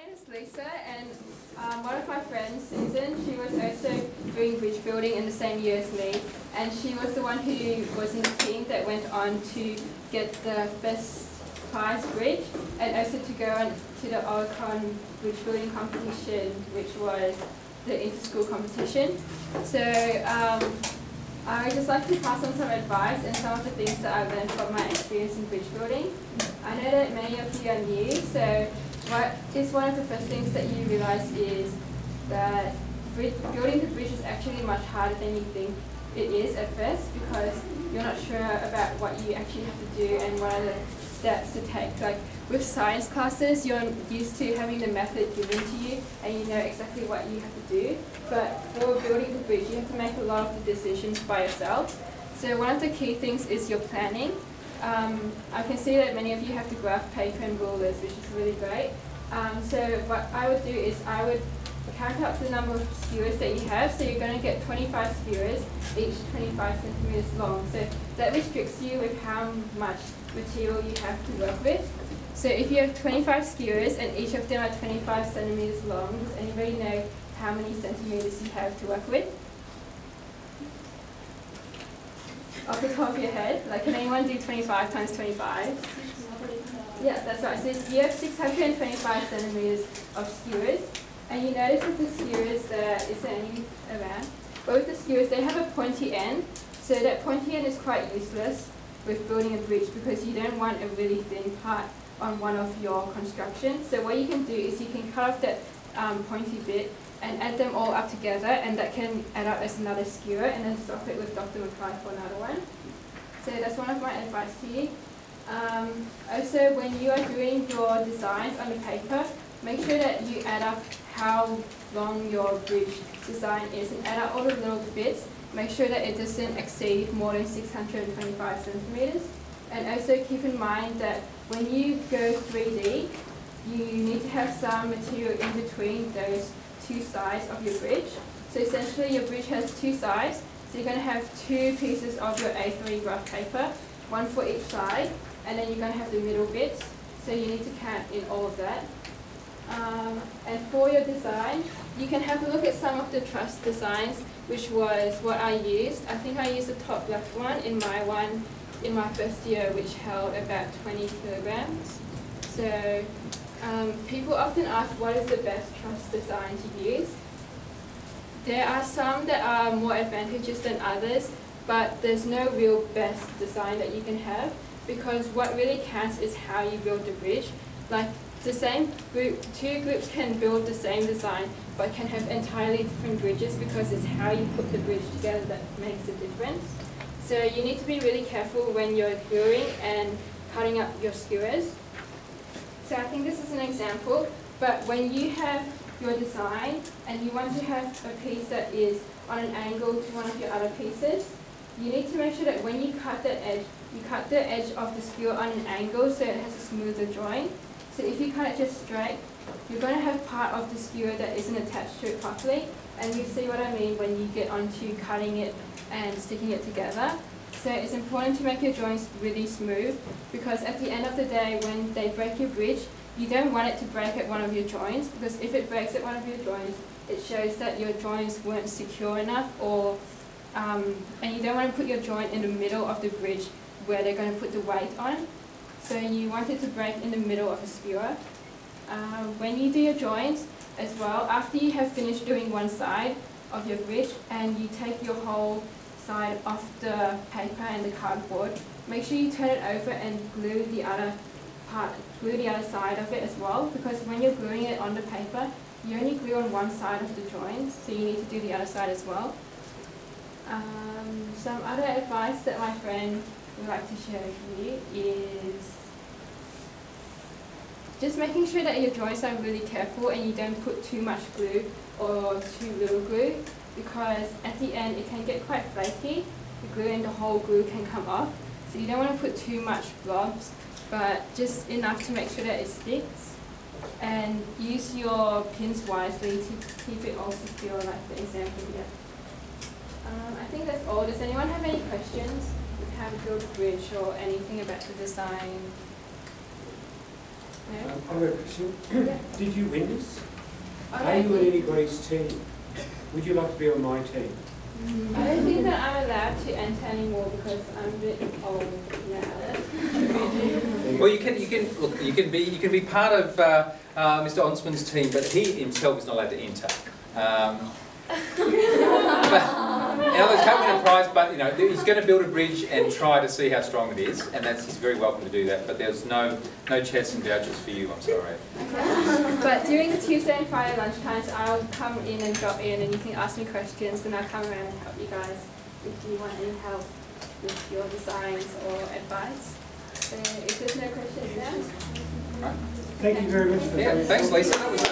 name is Lisa, and one of my friends, Susan, she was also doing bridge building in the same year as me, and she was the one who was in the team that went on to get the best prize bridge, and also to go on to the Oricon bridge building competition, which was the inter-school competition. So I would just like to pass on some advice and some of the things that I've learned from my experience in bridge building. I know that many of you are new, so what is one of the first things that you realise is that building the bridge is actually much harder than you think it is at first, because you're not sure about what you actually have to do and what are the steps to take. Like with science classes, you're used to having the method given to you and you know exactly what you have to do. But for building the bridge, you have to make a lot of the decisions by yourself. So one of the key things is your planning. I can see that many of you have the graph paper and rulers, which is really great. So what I would do is I would count up the number of skewers that you have. So you're going to get 25 skewers, each 25 centimeters long. So that restricts you with how much material you have to work with. So if you have 25 skewers and each of them are 25 centimeters long, does anybody know how many centimeters you have to work with? Off the top of your head, like can anyone do 25 times 25? Yeah, that's right. So you have 625 centimeters of skewers. And you notice with the skewers there isn't any around. But with the skewers, they have a pointy end. So that pointy end is quite useless with building a bridge because you don't want a really thin part on one of your constructions. So what you can do is you can cut off that pointy bit and add them all up together, and that can add up as another skewer, and then swap it with Dr. McFly for another one. So that's one of my advice to you. Also, when you are doing your designs on the paper, make sure that you add up how long your bridge design is and add up all the little bits. Make sure that it doesn't exceed more than 625 centimeters. And also keep in mind that when you go 3D, you need to have some material in between those two sides of your bridge. So essentially your bridge has two sides. So you're going to have two pieces of your A3 graph paper, one for each side, and then you're going to have the middle bits. So you need to count in all of that. And for your design, you can have a look at some of the truss designs, which was what I used. I think I used the top left one in my first year, which held about 20 kilograms. So people often ask what is the best truss design to use. There are some that are more advantageous than others, but there's no real best design that you can have, because what really counts is how you build the bridge. Like the same group, two groups can build the same design, but can have entirely different bridges because it's how you put the bridge together that makes a difference. So you need to be really careful when you're gluing and cutting up your skewers. So I think this is an example, but when you have your design and you want to have a piece that is on an angle to one of your other pieces, you need to make sure that when you cut that edge, you cut the edge of the skewer on an angle so it has a smoother join. So if you cut it just straight, you're going to have part of the skewer that isn't attached to it properly, and you see what I mean when you get onto cutting it and sticking it together. So it's important to make your joints really smooth, because at the end of the day, when they break your bridge, you don't want it to break at one of your joints, because if it breaks at one of your joints, it shows that your joints weren't secure enough, or and you don't want to put your joint in the middle of the bridge where they're going to put the weight on. So you want it to break in the middle of a skewer. When you do your joints as well, after you have finished doing one side of your bridge and you take your whole side off the paper and the cardboard, make sure you turn it over and glue the other side of it as well, because when you're gluing it on the paper, you only glue on one side of the joint, so you need to do the other side as well. Some other advice that my friend would like to share with you is just making sure that your joints are really careful and you don't put too much glue or too little glue, because at the end it can get quite flaky. The glue and the whole glue can come off. So you don't want to put too much blobs, but just enough to make sure that it sticks. And use your pins wisely to keep it all secure, like the example here. I think that's all. Does anyone have any questions with how to build a bridge or anything about the design? No? I've got a question. Yeah. Did you win this? I Are you don't on think- anybody's team? Would you like to be on my team? I don't think that I'm allowed to enter anymore because I'm a bit old now. Well, you can be part of Mr. Onsman's team, but he himself is not allowed to enter. But, in other words, can't win a prize, but he's going to build a bridge and try to see how strong it is, and he's very welcome to do that. But there's no chess and vouchers for you. I'm sorry. Okay. But during the Tuesday and Friday lunchtimes, I'll come in and drop in, and you can ask me questions, and I'll come around and help you guys if you want any help with your designs or advice. So if there's no questions now. Right. Thank you very much for Yeah, that. thanks, Lisa. That was